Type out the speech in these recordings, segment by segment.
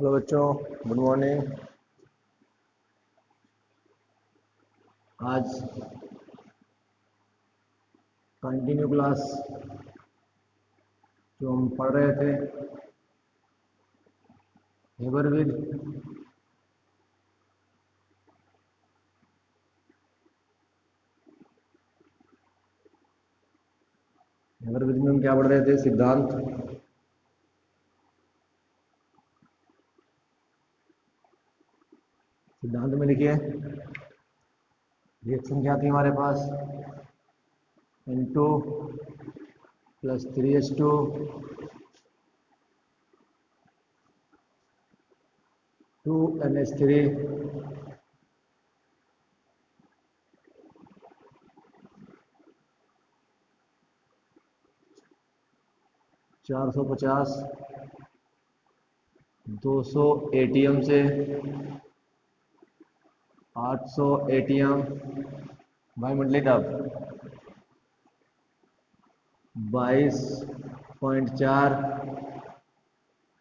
Hello बच्चों, good morning. आज continue class जो हम पढ़ रहे थे हेबरविद, हेबरविद में हम क्या पढ़ रहे थे? सिद्धांत। सिद्धांत में लिखिए रिएक्शन क्या थी हमारे पास? N2 plus 3H2 2NH3 450 200 ATM से 800 ATM बाई मंडली तब 22.4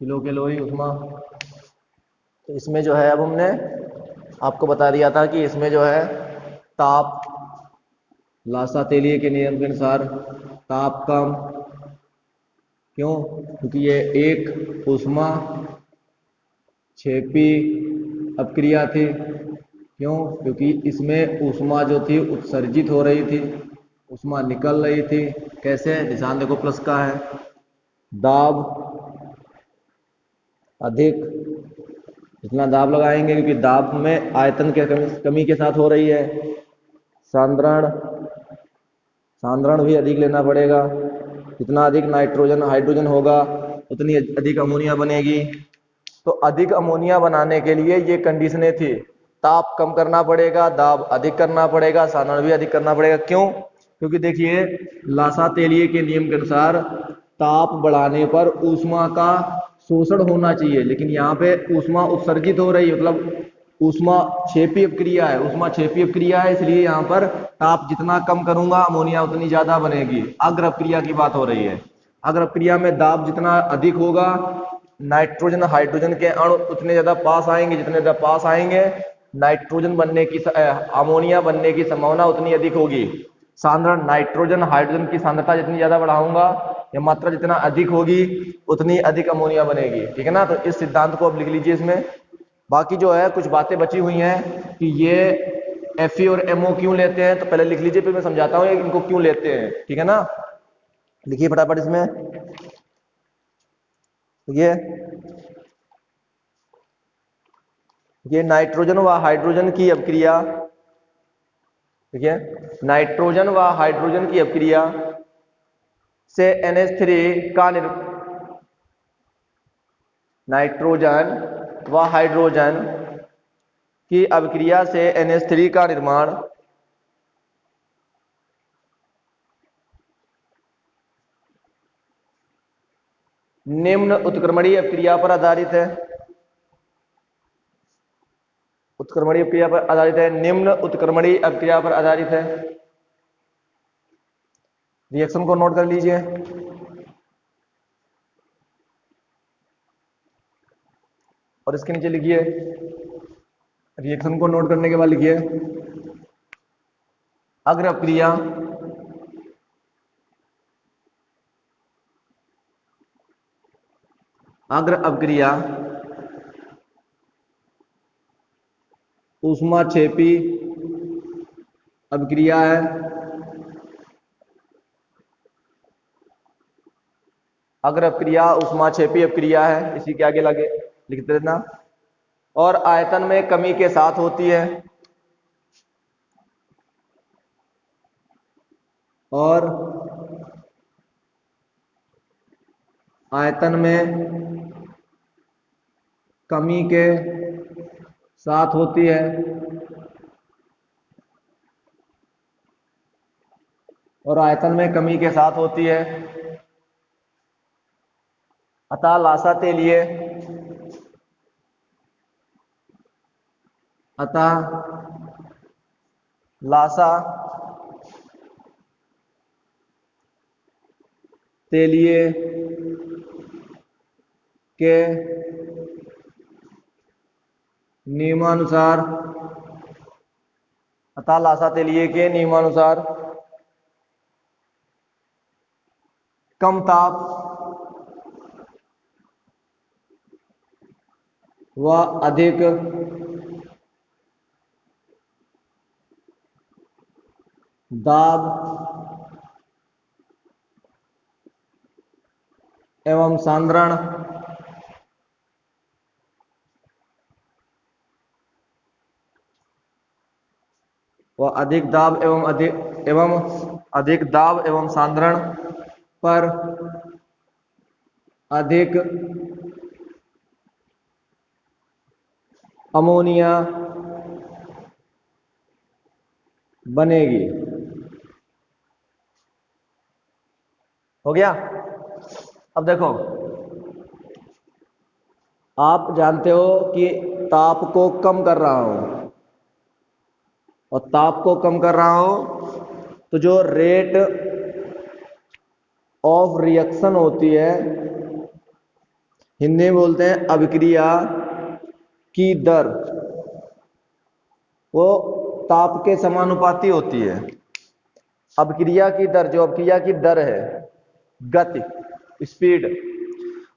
किलो कैलोरी उष्मा। तो इसमें जो है, अब हमने आपको बता दिया था कि इसमें जो है ताप, लासा तेलिए के नियम के अनुसार ताप कम। क्यों? क्योंकि ये एक उष्मा क्षेपी अपक्रिया थी। क्यों? क्योंकि इसमें उष्मा जो थी उत्सर्जित हो रही थी, उष्मा निकल रही थी। कैसे? निशान देखो प्लस का है। दाब अधिक, जितना दाब लगाएंगे, क्योंकि दाब में आयतन के कमी के साथ हो रही है। सांद्रण भी अधिक लेना पड़ेगा। जितना अधिक नाइट्रोजन हाइड्रोजन होगा उतनी अधिक अमोनिया बनेगी। तो अधिक अमोनिया बनाने के लिए ये कंडीशनें थी। ताप कम करना पड़ेगा, दाब अधिक करना पड़ेगा, सांद्रण भी अधिक करना पड़ेगा। क्यों? क्योंकि देखिए लासा तेलिए के नियम के अनुसार ताप बढ़ाने पर ऊष्मा का शोषण होना चाहिए, लेकिन यहाँ पे ऊष्मा उत्सर्जित हो रही है, मतलब ऊष्मा क्षेपीय अपक्रिया है। ऊष्मा क्षेपीय अपक्रिया है, इसलिए यहाँ पर ताप जितना कम करूंगा अमोनिया उतनी ज्यादा बनेगी। अग्र अपक्रिया की बात हो रही है। अग्र अपक्रिया में दाब जितना अधिक होगा, नाइट्रोजन हाइड्रोजन के अणु उतने ज्यादा पास आएंगे। जितने ज्यादा पास आएंगे, नाइट्रोजन बनने की अमोनिया बनने की संभावना उतनी अधिक होगी। सांद्रण नाइट्रोजन हाइड्रोजन की सांद्रता जितनी ज्यादा बढ़ाऊंगा या मात्रा जितना अधिक होगी उतनी अधिक अमोनिया बनेगी। ठीक है ना? तो इस सिद्धांत को अब लिख लीजिए इसमें। बाकी जो है कुछ बातें बची हुई हैं कि ये Fe और MO क्यों लेते हैं, तो पहले लिख लीजिए, फिर मैं समझाता हूँ इनको क्यों लेते हैं। ठीक है ना? लिखिए फटाफट इसमें। ये नाइट्रोजन व हाइड्रोजन की अपक्रिया, ठीक है, नाइट्रोजन व हाइड्रोजन की अपक्रिया से NH3 का नाइट्रोजन व हाइड्रोजन की अभिक्रिया से NH3 का निर्माण निम्न उत्क्रमणीय अपक्रिया पर आधारित है। उत्क्रमणीय अपक्रिया पर आधारित है। निम्न उत्क्रमणीय अपक्रिया पर आधारित है। रिएक्शन को नोट कर लीजिए। और इसके नीचे लिखिए, रिएक्शन को नोट करने के बाद लिखिए अग्र अपक्रिया ऊष्माक्षेपी अपक्रिया है। अग्र अपक्रिया ऊष्माक्षेपी अपक्रिया है, इसी के आगे लगे लिखते रहना। और आयतन में कमी के साथ होती है। और आयतन में कमी के साथ होती है। और आयतन में कमी के साथ होती है। अतः लासा तेलिए लासा तेलिए के नियमानुसार अतः लासा तेलिए के नियमानुसार कम ताप व अधिक दाब एवं सांद्रण व अधिक दाब एवं अधिक दाब एवं सांद्रण पर अधिक अमोनिया बनेगी। हो गया। अब देखो, आप जानते हो कि ताप को कम कर रहा हूं और ताप को कम कर रहा हूं तो जो रेट ऑफ रिएक्शन होती है, हिंदी में बोलते हैं अभिक्रिया की दर, वो ताप के समानुपाती होती है। अभिक्रिया की दर, जो अभिक्रिया की दर है, गति, स्पीड,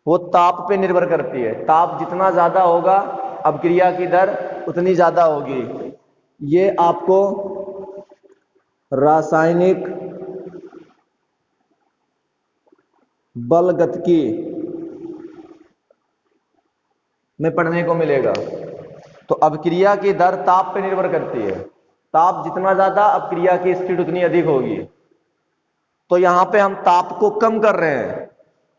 वो ताप पे निर्भर करती है। ताप जितना ज्यादा होगा अभिक्रिया की दर उतनी ज्यादा होगी। ये आपको रासायनिक बलगतिकी में पढ़ने को मिलेगा। तो अभिक्रिया की दर ताप पे निर्भर करती है। ताप जितना ज्यादा अभिक्रिया की स्पीड उतनी अधिक होगी। तो यहां पे हम ताप को कम कर रहे हैं,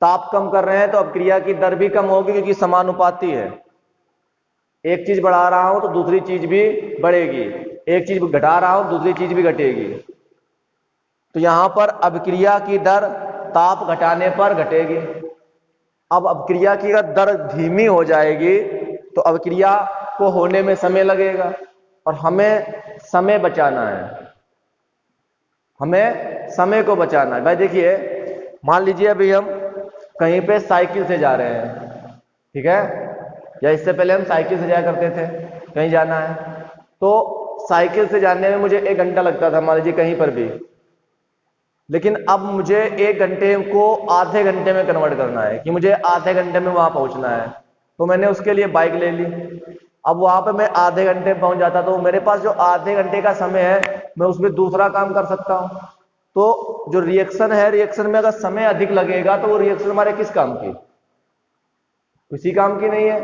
ताप कम कर रहे हैं तो अभिक्रिया की दर भी कम होगी क्योंकि समानुपाती है। एक चीज बढ़ा रहा हूं तो दूसरी चीज भी बढ़ेगी, एक चीज घटा रहा हूं दूसरी चीज भी घटेगी। तो यहां पर अभिक्रिया की दर ताप घटाने पर घटेगी। अब अभिक्रिया की अगर दर धीमी हो जाएगी तो अभिक्रिया को होने में समय लगेगा और हमें समय बचाना है, हमें समय को बचाना है। भाई देखिए, मान लीजिए अभी हम कहीं पे साइकिल से जा रहे हैं, ठीक है, या इससे पहले हम साइकिल से जाया करते थे, कहीं जाना है तो साइकिल से जाने में मुझे 1 घंटा लगता था, मान लीजिए कहीं पर भी। लेकिन अब मुझे 1 घंटे को आधे घंटे में कन्वर्ट करना है कि मुझे आधे घंटे में वहां पहुंचना है, तो मैंने उसके लिए बाइक ले ली। अब वहां पे मैं आधे घंटे में पहुंच जाता तो मेरे पास जो आधे घंटे का समय है मैं उसमें दूसरा काम कर सकता हूं। तो जो रिएक्शन है, रिएक्शन में अगर समय अधिक लगेगा तो वो रिएक्शन हमारे किस काम की, किसी काम की नहीं है।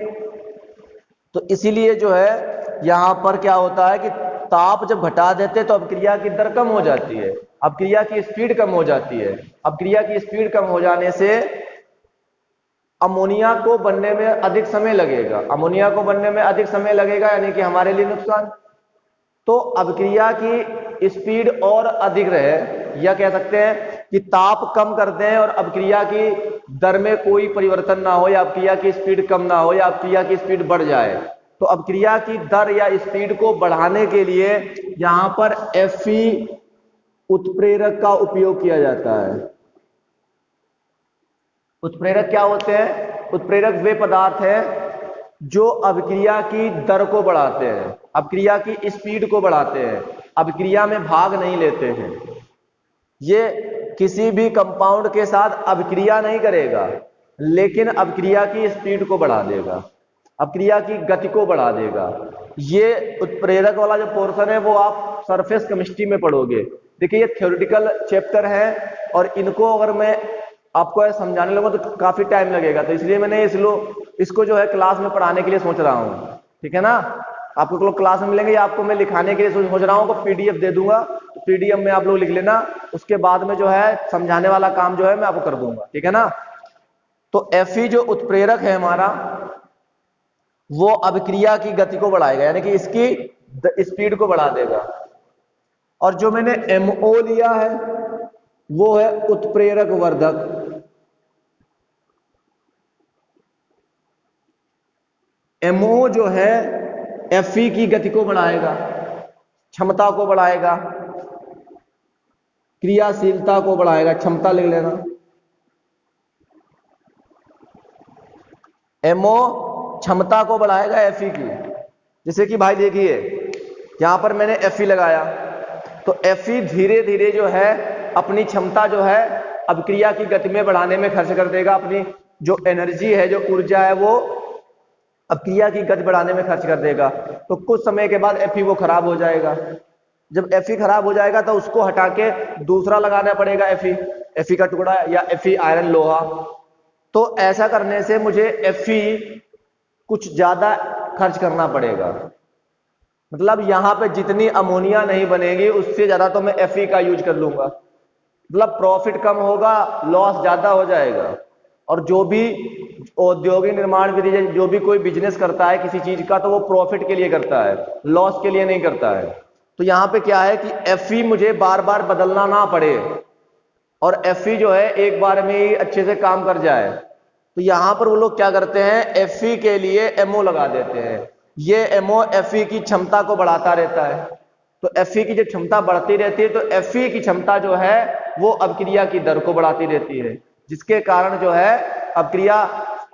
तो इसीलिए जो है यहां पर क्या होता है कि ताप जब घटा देते तो अभिक्रिया की दर कम हो जाती है, अभिक्रिया की स्पीड कम हो जाती है। अभिक्रिया की स्पीड कम हो जाने से अमोनिया को बनने में अधिक समय लगेगा, अमोनिया को बनने में अधिक समय लगेगा यानी कि हमारे लिए नुकसान। तो अभिक्रिया की स्पीड और अधिक रहे, या कह सकते हैं कि ताप कम कर दें और अभिक्रिया की दर में कोई परिवर्तन ना हो, या अभिक्रिया की स्पीड कम ना हो, या अभिक्रिया की स्पीड बढ़ जाए। तो अभिक्रिया की दर या स्पीड को बढ़ाने के लिए यहां पर Fe उत्प्रेरक का उपयोग किया जाता है। उत्प्रेरक क्या होते हैं? उत्प्रेरक वे पदार्थ हैं जो अभिक्रिया की दर को बढ़ाते हैं, अभिक्रिया की स्पीड को बढ़ाते हैं, अभिक्रिया में भाग नहीं लेते हैं। ये किसी भी कंपाउंड के साथ अभिक्रिया नहीं करेगा, लेकिन अभिक्रिया की स्पीड को बढ़ा देगा, अभिक्रिया की गति को बढ़ा देगा। ये उत्प्रेरक वाला जो पोर्शन है वो आप सरफेस केमिस्ट्री में पढ़ोगे। देखिए, ये थ्योरेटिकल चैप्टर है और इनको अगर मैं आपको समझाने लगूं तो काफी टाइम लगेगा, तो इसलिए मैंने इसको जो है क्लास में पढ़ाने के लिए सोच रहा हूं, ठीक है ना। आपको लोग क्लास में मिलेंगे या आपको मैं लिखाने के लिए सोच रहा हूं, तो पीडीएफ दे दूंगा, तो पीडीएफ में आप लोग लिख लेना, उसके बाद में जो है समझाने वाला काम जो है मैं आपको कर दूंगा, ठीक है ना। तो Fe जो उत्प्रेरक है हमारा, वो अभिक्रिया की गति को बढ़ाएगा यानी कि इसकी स्पीड को बढ़ा देगा। और जो मैंने MO लिया है वो है उत्प्रेरक वर्धक। MO जो है Fe की गति को बढ़ाएगा, क्षमता को बढ़ाएगा, क्रियाशीलता को बढ़ाएगा, क्षमता लिख लेना। MO क्षमता को बढ़ाएगा Fe की। जैसे कि भाई देखिए यहां पर मैंने Fe लगाया, तो Fe धीरे धीरे जो है अपनी क्षमता जो है अभिक्रिया की गति में बढ़ाने में खर्च कर देगा। अपनी जो एनर्जी है, जो ऊर्जा है, वो अभिक्रिया की गति बढ़ाने में खर्च कर देगा। तो कुछ समय के बाद Fe वो खराब हो जाएगा। जब Fe खराब हो जाएगा तो उसको हटा के दूसरा लगाना पड़ेगा Fe का टुकड़ा या Fe आयरन लोहा। तो ऐसा करने से मुझे Fe कुछ ज्यादा खर्च करना पड़ेगा। मतलब यहां पे जितनी अमोनिया नहीं बनेगी उससे ज्यादा तो मैं Fe का यूज कर लूंगा। मतलब प्रॉफिट कम होगा, लॉस ज्यादा हो जाएगा। और जो भी औद्योगिक निर्माण विधि, जो भी कोई बिजनेस करता है किसी चीज का, तो वो प्रॉफिट के लिए करता है, लॉस के लिए नहीं करता है। तो यहां पे क्या है कि Fe मुझे बार बार बदलना ना पड़े और Fe जो है एक बार में ही अच्छे से काम कर जाए। तो यहां पर वो लोग क्या करते हैं, Fe के लिए MO लगा देते हैं। ये MO Fe की क्षमता को बढ़ाता रहता है। तो Fe की जो क्षमता बढ़ती रहती है, तो Fe की क्षमता जो है वो अभिक्रिया की दर को बढ़ाती रहती है, जिसके कारण जो है अभिक्रिया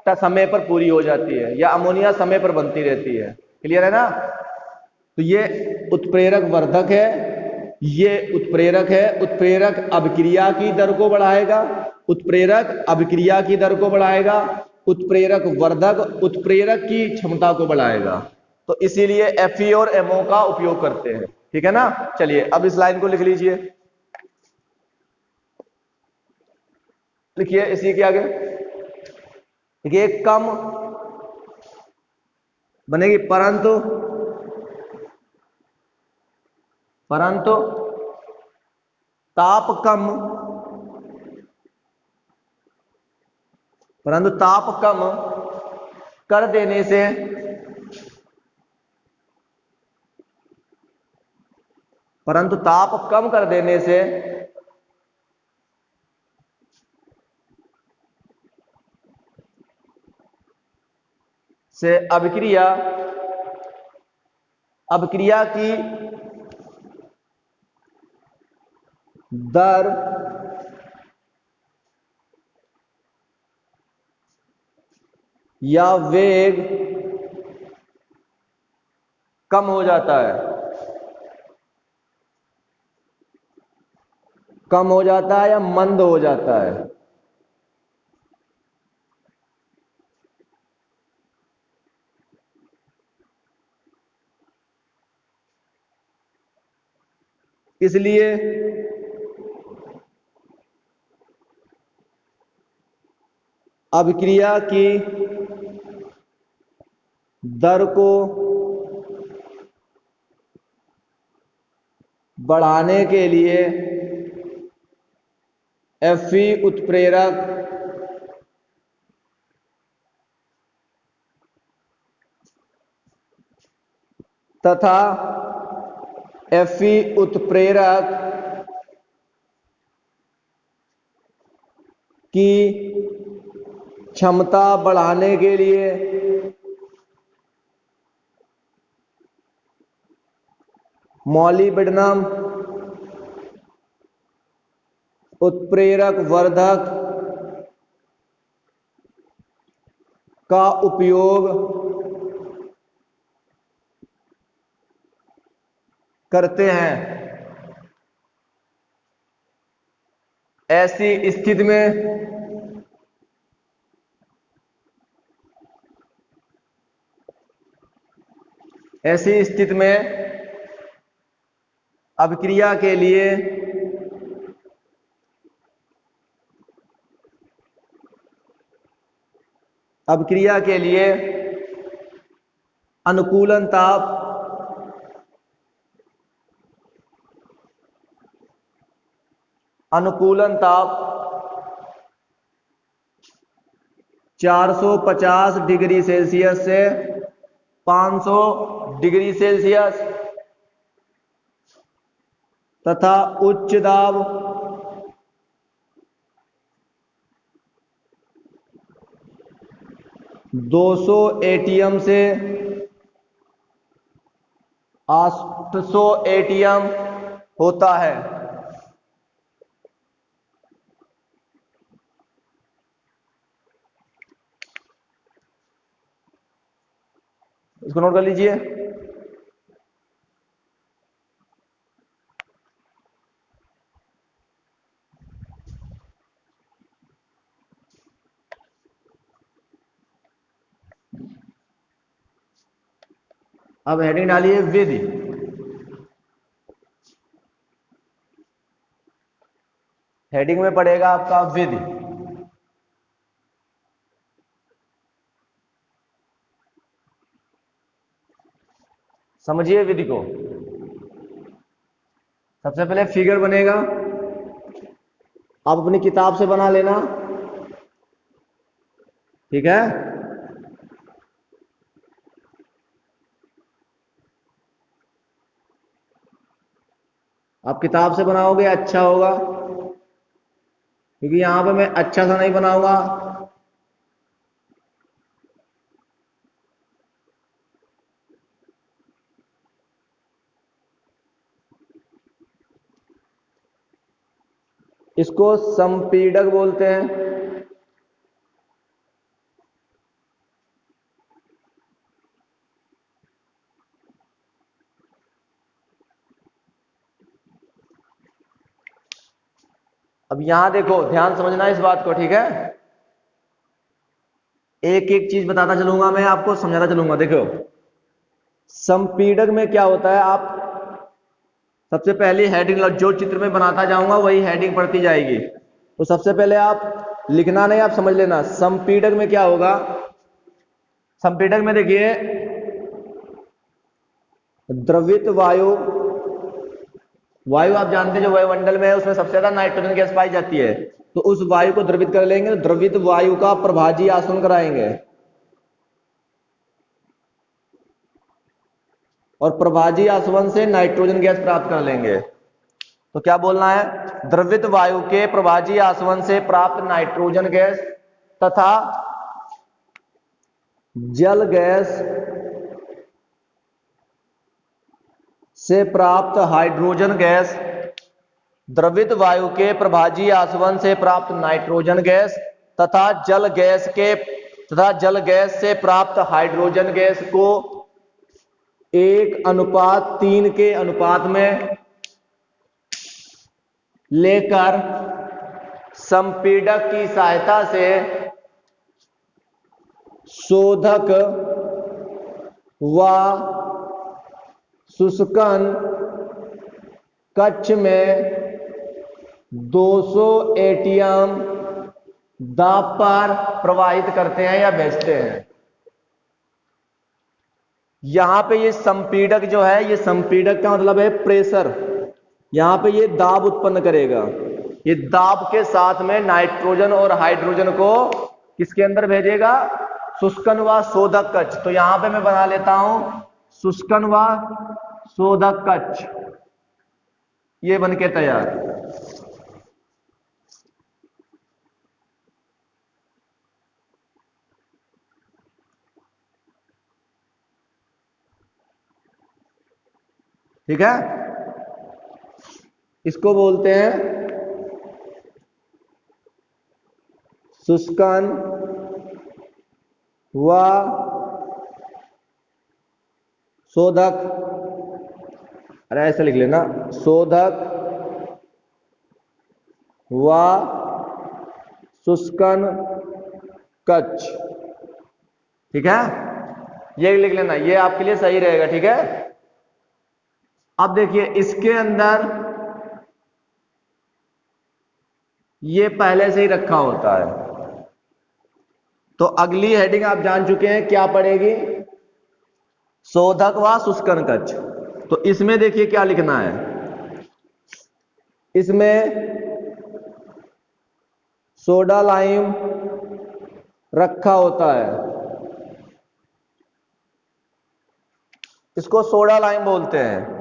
समय पर पूरी हो जाती है या अमोनिया समय पर बनती रहती है। क्लियर है ना? तो ये उत्प्रेरक वर्धक है, ये उत्प्रेरक है। उत्प्रेरक अभिक्रिया की दर को बढ़ाएगा, उत्प्रेरक अभिक्रिया की दर को बढ़ाएगा, उत्प्रेरक वर्धक उत्प्रेरक की क्षमता को बढ़ाएगा। तो इसीलिए Fe और MO का उपयोग करते हैं। ठीक है ना? चलिए अब इस लाइन को लिख लीजिए। लिखिए इसी के आगे, देखिए कम बनेगी परंतु ताप कम, परंतु ताप कम कर देने से परंतु ताप कम कर देने से अभिक्रिया की दर या वेग कम हो जाता है, कम हो जाता है या मंद हो जाता है। इसलिए अभिक्रिया की दर को बढ़ाने के लिए Fe उत्प्रेरक तथा Fe उत्प्रेरक की क्षमता बढ़ाने के लिए मॉलिब्डेनम उत्प्रेरक वर्धक का उपयोग करते हैं। ऐसी स्थिति में अभिक्रिया के लिए अनुकूलन ताप 450 डिग्री सेल्सियस से 500 डिग्री सेल्सियस तथा उच्च दाब 200 ATM से 800 ATM होता है। इसको नोट कर लीजिए। अब हेडिंग डालिए विधि। हेडिंग में पड़ेगा आपका विधि। समझिए विधि को। सबसे पहले फिगर बनेगा, आप अपनी किताब से बना लेना, ठीक है। आप किताब से बनाओगे अच्छा होगा, क्योंकि यहां पे मैं अच्छा सा नहीं बनाऊंगा। इसको संपीडक बोलते हैं। अब यहां देखो, ध्यान समझना इस बात को, ठीक है। एक एक चीज बताता चलूंगा, मैं आपको समझाता चलूंगा। देखो संपीडक में क्या होता है, आप सबसे पहले हेडिंग, जो चित्र में बनाता जाऊंगा वही हेडिंग पड़ती जाएगी। तो सबसे पहले आप लिखना नहीं, आप समझ लेना संपीडक में क्या होगा। संपीडक में देखिए, द्रवित वायु, वायु आप जानते हैं जो वायुमंडल में है उसमें सबसे ज्यादा नाइट्रोजन गैस पाई जाती है, तो उस वायु को द्रवित कर लेंगे, तो द्रवित वायु का प्रभाजी आसवन कराएंगे, और प्रभाजी आसवन से नाइट्रोजन गैस प्राप्त कर लेंगे। तो क्या बोलना है, द्रवित वायु के प्रभाजी आसवन से प्राप्त नाइट्रोजन गैस तथा जल गैस से प्राप्त हाइड्रोजन गैस, द्रवित वायु के प्रभाजी आसवन से प्राप्त नाइट्रोजन गैस तथा जल गैस से प्राप्त हाइड्रोजन गैस को 1:3 के अनुपात में लेकर संपीडक की सहायता से शोधक व शुष्कन कक्ष में 200 एटीएम दाब पर प्रवाहित करते हैं या भेजते हैं। यहां पे ये संपीडक जो है, ये संपीडक का मतलब है प्रेशर। यहां पे ये दाब उत्पन्न करेगा, ये दाब के साथ में नाइट्रोजन और हाइड्रोजन को किसके अंदर भेजेगा, शुष्कन व शोधक कक्ष। तो यहां पे मैं बना लेता हूं शुष्कन व शोधक कक्ष, ये बन के तैयार। ठीक है, इसको बोलते हैं शुष्कन व शोधक। अरे ऐसे लिख लेना, शोधक व शुष्कन कक्ष, ठीक है। ये लिख लेना, ये आपके लिए सही रहेगा, ठीक है। अब देखिए इसके अंदर ये पहले से ही रखा होता है, तो अगली हेडिंग आप जान चुके हैं क्या पड़ेगी, शोधक व शुष्कन कक्ष। तो इसमें देखिए क्या लिखना है, इसमें सोडा लाइम रखा होता है, इसको सोडा लाइम बोलते हैं।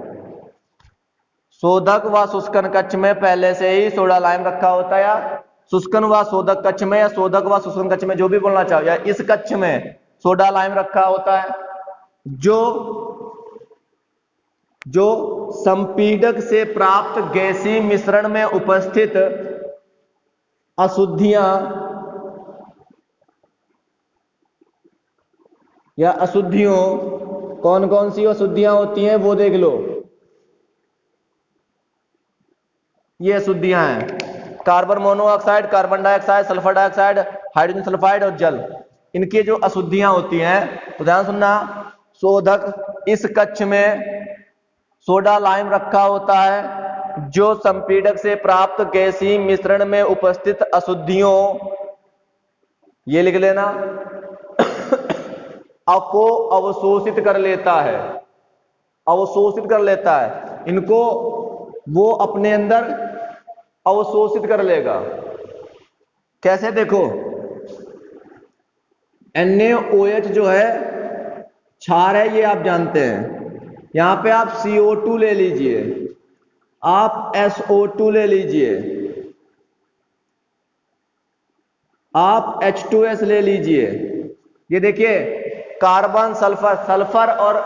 शोधक व शुष्कन कक्ष में पहले से ही सोडा लाइम रखा होता है, या शुष्कन व शोधक कक्ष में, या शोधक व शुष्कन कक्ष में, जो भी बोलना चाहो, या इस कक्ष में सोडा लाइम रखा होता है, जो संपीडक से प्राप्त गैसीय मिश्रण में उपस्थित अशुद्धियां या अशुद्धियों, कौन कौन सी अशुद्धियां होती हैं वो देख लो। ये अशुद्धियां हैं, carbon monoxide, carbon dioxide, sulphur dioxide, hydrogen sulphide और जल। इनके जो अशुद्धियां होती हैं, तो ध्यान सुनना, शोधक इस कक्ष में सोडा लाइम रखा होता है जो संपीड़क से प्राप्त गैसीय मिश्रण में उपस्थित अशुद्धियों, ये लिख लेना, को अवशोषित कर लेता है, अवशोषित कर लेता है, इनको वो अपने अंदर अवशोषित कर लेगा। कैसे? देखो, NaOH जो है क्षार है, ये आप जानते हैं। यहां पे आप CO2 ले लीजिए, आप SO2 ले लीजिए, आप H2S ले लीजिए। ये देखिए, कार्बन सल्फर, सल्फर और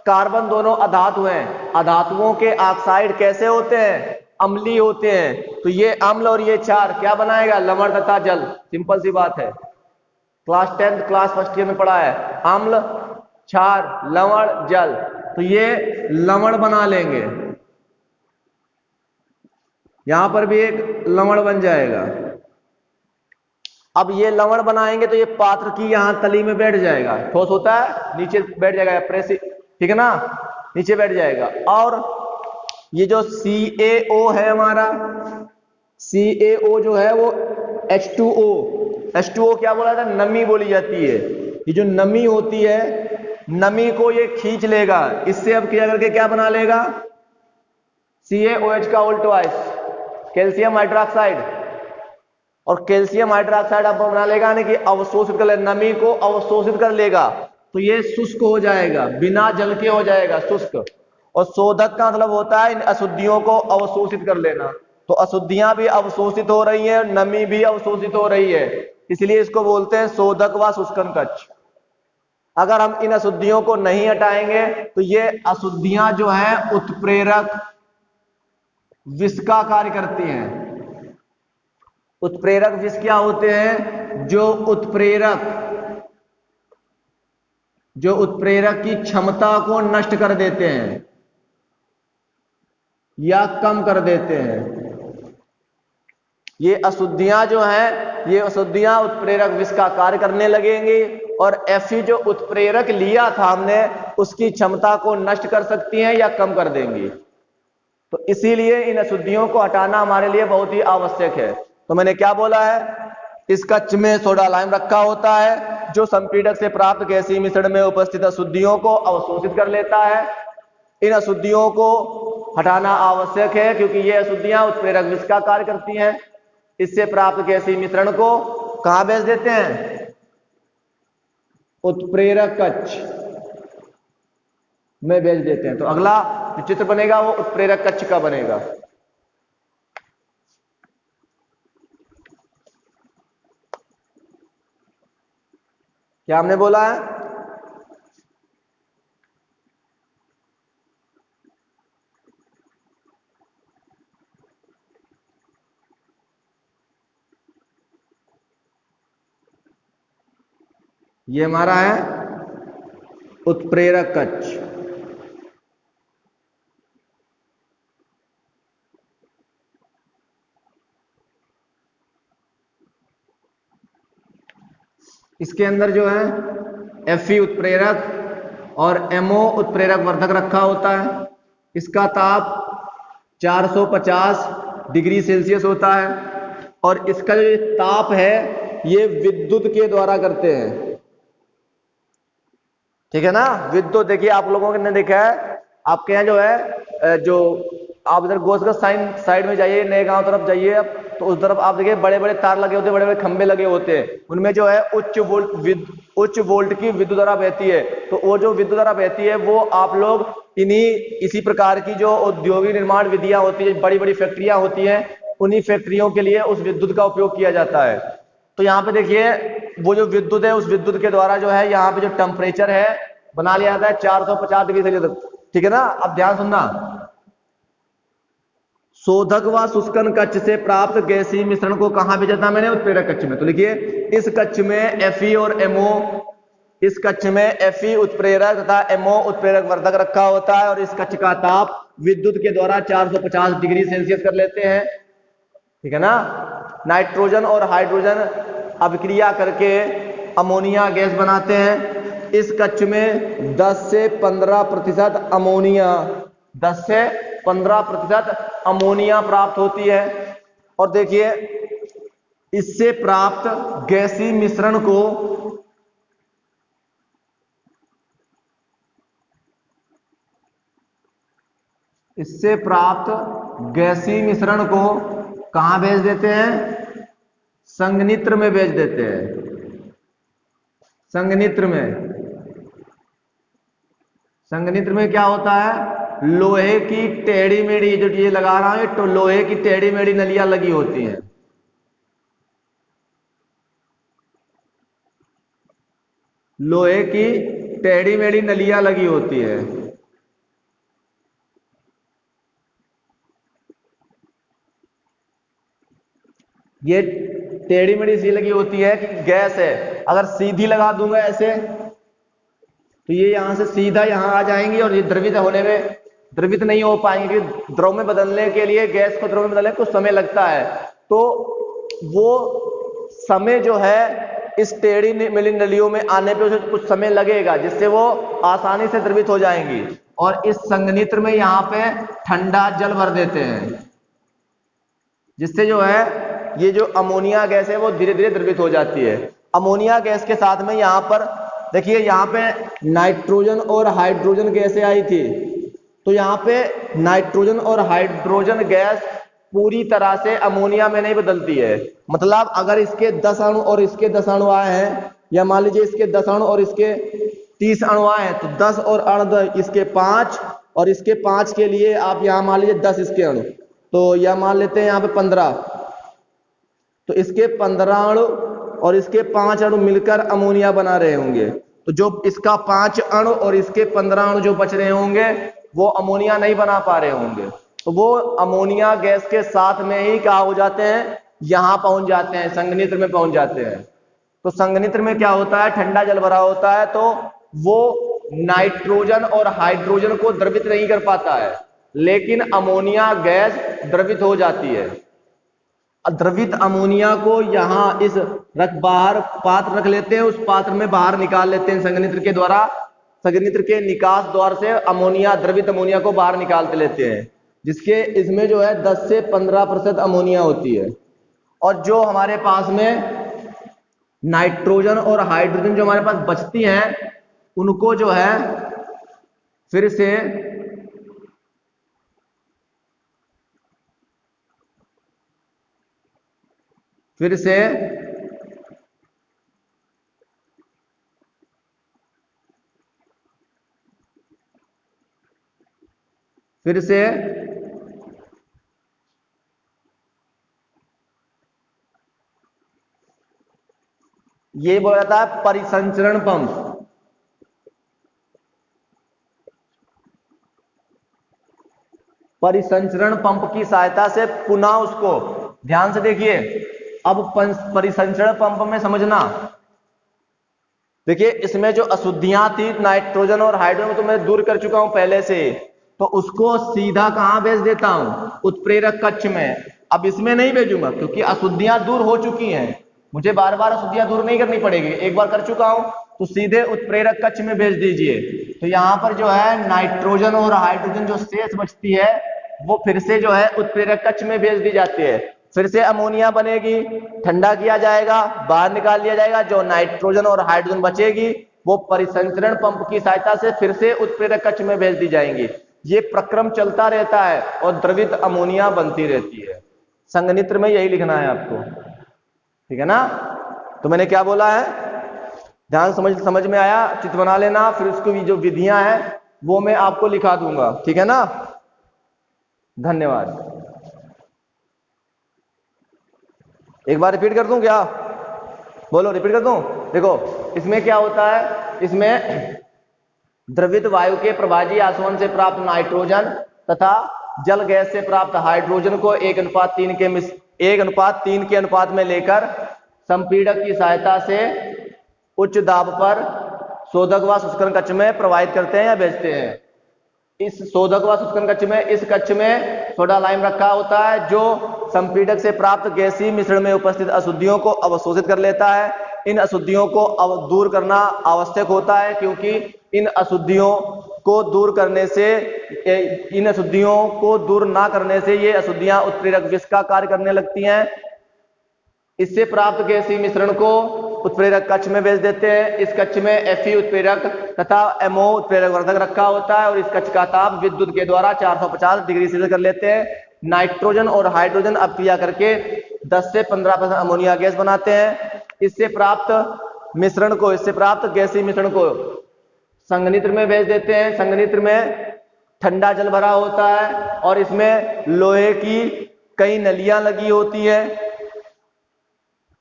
कार्बन दोनों अधातु हैं। अधातुओं के ऑक्साइड कैसे होते हैं? अम्लीय होते हैं। तो ये अम्ल और ये क्षार क्या बनाएगा? लवण तथा जल। सिंपल सी बात है, class 10th class first year में पढ़ा है, अम्ल, क्षार, लवण, जल। तो ये लवण बना लेंगे, यहां पर भी एक लवण बन जाएगा। अब ये लवण बनाएंगे तो ये पात्र की यहां तली में बैठ जाएगा, ठोस होता है, नीचे बैठ जाएगा, प्रेस, ठीक है ना, नीचे बैठ जाएगा। और ये जो CaO है हमारा, CaO जो है वो H2O, H2O क्या बोला था? नमी बोली जाती है। ये जो नमी होती है, नमी को ये खींच लेगा, इससे अब क्या करके क्या बना लेगा? CaOH का उल्टवाइस कैल्शियम हाइड्रोक्साइड, और कैल्शियम हाइड्रोक्साइड अब बना लेगा, यानी कि अवशोषित कर लेगा, नमी को अवशोषित कर लेगा। तो ये शुष्क हो जाएगा, बिना जल के हो जाएगा शुष्क। और शोधक का मतलब होता है इन अशुद्धियों को अवशोषित कर लेना। तो अशुद्धियां भी अवशोषित हो रही है, नमी भी अवशोषित हो रही है, इसलिए इसको बोलते हैं शोधक व शुष्कन कक्ष। अगर हम इन अशुद्धियों को नहीं हटाएंगे तो ये अशुद्धियां जो है उत्प्रेरक विष का कार्य करती हैं। उत्प्रेरक विष क्या होते हैं? जो उत्प्रेरक की क्षमता को नष्ट कर देते हैं या कम कर देते हैं। ये अशुद्धियां जो हैं, ये अशुद्धियां उत्प्रेरक विष का कार्य करने लगेंगी, और Fe जो उत्प्रेरक लिया था हमने, उसकी क्षमता को नष्ट कर सकती हैं या कम कर देंगी। तो इसीलिए इन अशुद्धियों को हटाना हमारे लिए बहुत ही आवश्यक है। तो मैंने क्या बोला है? इस कक्ष में सोडा लाइम रखा होता है जो संपीड़क से प्राप्त गैसीय मिश्रण में उपस्थित अशुद्धियों को अवशोषित कर लेता है। इन अशुद्धियों को हटाना आवश्यक है क्योंकि ये अशुद्धियां उत्प्रेरक विष का कार्य करती हैं। इससे प्राप्त गैसीय मिश्रण को कहां भेज देते हैं? उत्प्रेरक कक्ष में भेज देते हैं। तो अगला जो चित्र बनेगा वो उत्प्रेरक कक्ष का बनेगा। क्या हमने बोला है? ये हमारा है उत्प्रेरक कक्ष। इसके अंदर जो है Fe उत्प्रेरक और MO उत्प्रेरक वर्धक रखा होता है। इसका ताप 450 डिग्री सेल्सियस होता है, और इसका जो ताप है ये विद्युत के द्वारा करते हैं, ठीक है ना। विद्युत, देखिए आप लोगों ने देखा है, आपके यहाँ जो है, जो आप इधर गोसगंज साइड में जाइए, नए गांव तरफ जाइए आप, तो उस तरफ आप देखिए बड़े बड़े तार लगे होते हैं, बड़े बड़े खंबे लगे होते हैं, उनमें जो है उच्च वोल्ट की विद्युत धारा बहती है। तो वो जो विद्युत धारा बहती है वो आप लोग इसी प्रकार की जो औद्योगिक निर्माण विधियां होती है, बड़ी बड़ी फैक्ट्रियां होती हैं, उन्हीं फैक्ट्रियों के लिए उस विद्युत का उपयोग किया जाता है। तो यहाँ पे देखिए वो जो विद्युत है, उस विद्युत के द्वारा जो है यहाँ पे जो टेम्परेचर है बना लिया जाता है 450 डिग्री सेल्सियस तक, ठीक है ना। अब ध्यान सुनना, शोधक व शुष्कन कक्ष से प्राप्त गैसीय मिश्रण को कहां भेजा था मैंने? उत्प्रेरक कक्ष में। तो लिखिए, इस कक्ष में Fe और MO, इस कक्ष में Fe उत्प्रेरक तथा MO उत्प्रेरक वर्धक रखा होता है, और इस कक्ष का ताप विद्युत के द्वारा 450 डिग्री सेल्सियस कर लेते हैं, ठीक है ना। नाइट्रोजन और हाइड्रोजन अभिक्रिया करके अमोनिया गैस बनाते हैं। इस कक्ष में 10 से 15% अमोनिया, 10 से 15% अमोनिया प्राप्त होती है। और देखिए इससे प्राप्त गैसीय मिश्रण को कहां भेज देते हैं? संघनित्र में भेज देते हैं। संघनित्र में क्या होता है? लोहे की टेढ़ी मेढ़ी, जो ये लगा रहा है तो लोहे की टेढ़ी मेढ़ी नलियां लगी होती हैं। लोहे की टेढ़ी मेढ़ी नलियां लगी होती है। ये टेढ़ी मेढ़ी सी लगी होती है कि गैस है, अगर सीधी लगा दूंगा ऐसे तो ये यहां से सीधा यहां आ जाएंगी और ये द्रवित होने में द्रवित नहीं हो पाएंगे। द्रव में बदलने के लिए, गैस को द्रव में बदलने कुछ समय लगता है, तो वो समय जो है इस टेढ़ी मेढ़ी नलियों में आने पे उसे कुछ समय लगेगा, जिससे वो आसानी से द्रवित हो जाएंगी। और इस संघनित्र में यहाँ पे ठंडा जल भर देते हैं, जिससे जो है ये जो अमोनिया गैस है वो धीरे धीरे द्रवित हो जाती है। अमोनिया गैस के साथ में यहाँ पर देखिए, यहाँ पे नाइट्रोजन और हाइड्रोजन गैसें आई थी, तो यहाँ पे नाइट्रोजन और हाइड्रोजन गैस पूरी तरह से अमोनिया में नहीं बदलती है। मतलब अगर इसके 10 अणु और इसके 10 अणु आए हैं, या मान लीजिए इसके 10 अणु और इसके 30 अणु आए हैं, तो 10 और अणु इसके 5 और इसके 5 के लिए आप यहाँ मान लीजिए 10 इसके अणु, तो यह मान लेते हैं यहाँ पे 15, तो इसके 15 अणु और इसके 5 अणु मिलकर अमोनिया बना रहे होंगे। तो जो इसका 5 अणु और इसके 15 अणु जो बच रहे होंगे वो अमोनिया नहीं बना पा रहे होंगे, तो वो अमोनिया गैस के साथ में ही क्या हो जाते हैं? यहां पहुंच जाते हैं, संघनित्र में पहुंच जाते हैं। तो संघनित्र में क्या होता है? ठंडा जल भरा होता है, तो वो नाइट्रोजन और हाइड्रोजन को द्रवित नहीं कर पाता है, लेकिन अमोनिया गैस द्रवित हो जाती है। द्रवित अमोनिया को यहाँ इस बाहर पात्र रख लेते हैं, उस पात्र में बाहर निकाल लेते हैं संघनित्र के द्वारा। संघनित्र के निकास द्वार से अमोनिया, द्रवित अमोनिया को बाहर निकालते लेते हैं, जिसके इसमें जो है 10 से 15% अमोनिया होती है। और जो हमारे पास में नाइट्रोजन और हाइड्रोजन जो हमारे पास बचती हैं, उनको जो है फिर से ये बोला जाता है परिसंचरण पंप। परिसंचरण पंप की सहायता से पुनः उसको, ध्यान से देखिए, अब परिसंचरण पंप में समझना, देखिए इसमें जो अशुद्धियां थी नाइट्रोजन और हाइड्रोजन तो मैं दूर कर चुका हूं पहले से, तो उसको सीधा कहां भेज देता हूं? उत्प्रेरक कक्ष में। अब इसमें नहीं भेजूंगा क्योंकि अशुद्धियां दूर हो चुकी हैं, मुझे बार बार अशुद्धियां दूर नहीं करनी पड़ेगी, एक बार कर चुका हूं, तो सीधे उत्प्रेरक कक्ष में भेज दीजिए। तो यहां पर जो है नाइट्रोजन और हाइड्रोजन जो शेष बचती है वो फिर से जो है उत्प्रेरक कक्ष में भेज दी जाती है। फिर से अमोनिया बनेगी, ठंडा किया जाएगा, बाहर निकाल लिया जाएगा, जो नाइट्रोजन और हाइड्रोजन बचेगी वो परिसंचरण पंप की सहायता से फिर से उत्प्रेरक कक्ष में भेज दी जाएंगी। ये प्रक्रम चलता रहता है और द्रवित अमोनिया बनती रहती है। संघनित्र में यही लिखना है आपको, ठीक है ना? तो मैंने क्या बोला है, ध्यान समझ में आया? चित्र बना लेना, फिर उसकी जो विधियां हैं वो मैं आपको लिखा दूंगा, ठीक है ना? धन्यवाद। एक बार रिपीट कर दूं क्या? बोलो, रिपीट कर दूं? देखो इसमें क्या होता है, इसमें द्रवित वायु के प्रभाजी आसवन से प्राप्त नाइट्रोजन तथा जल गैस से प्राप्त हाइड्रोजन को 1:3 के अनुपात में लेकर संपीड़क की सहायता से उच्च दाब पर शोधक व शुष्करण कक्ष में प्रवाहित करते हैं या भेजते हैं। इस शोधक व शुष्करण कक्ष में, इस कक्ष में सोडा लाइम रखा होता है जो संपीड़क से प्राप्त गैसीय मिश्रण में उपस्थित अशुद्धियों को अवशोषित कर लेता है। इन अशुद्धियों को दूर करना आवश्यक होता है, क्योंकि इन अशुद्धियों को दूर करने से, इन अशुद्धियों को दूर ना करने से ये अशुद्धियां उत्प्रेरक विष का कार्य करने लगती हैं। इससे प्राप्त गैसीय मिश्रण को उत्प्रेरक कक्ष में भेज देते हैं। इस कक्ष में Fe उत्प्रेरक तथा MO उत्प्रेरक वर्धक रखा होता है और इस कक्ष का ताप विद्युत के द्वारा 450 डिग्री सेल्सियस कर लेते हैं। नाइट्रोजन और हाइड्रोजन अपक्रिया करके 10 से 15% अमोनिया गैस बनाते हैं। इससे प्राप्त गैसीय मिश्रण को संघनित्र में भेज देते हैं। संघनित्र में ठंडा जल भरा होता है और इसमें लोहे की कई नलियां लगी होती है।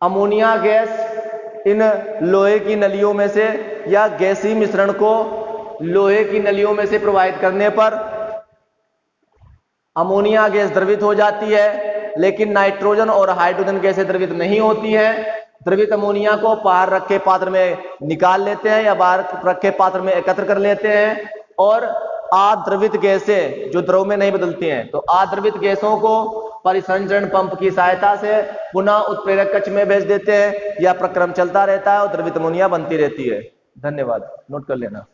अमोनिया गैस इन लोहे की नलियों में से या गैसीय मिश्रण को लोहे की नलियों में से प्रवाहित करने पर अमोनिया गैस द्रवित हो जाती है, लेकिन नाइट्रोजन और हाइड्रोजन गैसें द्रवित नहीं होती है। द्रवित अमोनिया को बाहर रखे पात्र में निकाल लेते हैं या बाहर रखे पात्र में एकत्र कर लेते हैं और अद्रवित गैसें जो द्रव में नहीं बदलती हैं, तो अद्रवित गैसों को परिसंचरण पंप की सहायता से पुनः उत्प्रेरक कक्ष में भेज देते हैं। यह प्रक्रम चलता रहता है और द्रवित अमोनिया बनती रहती है। धन्यवाद, नोट कर लेना।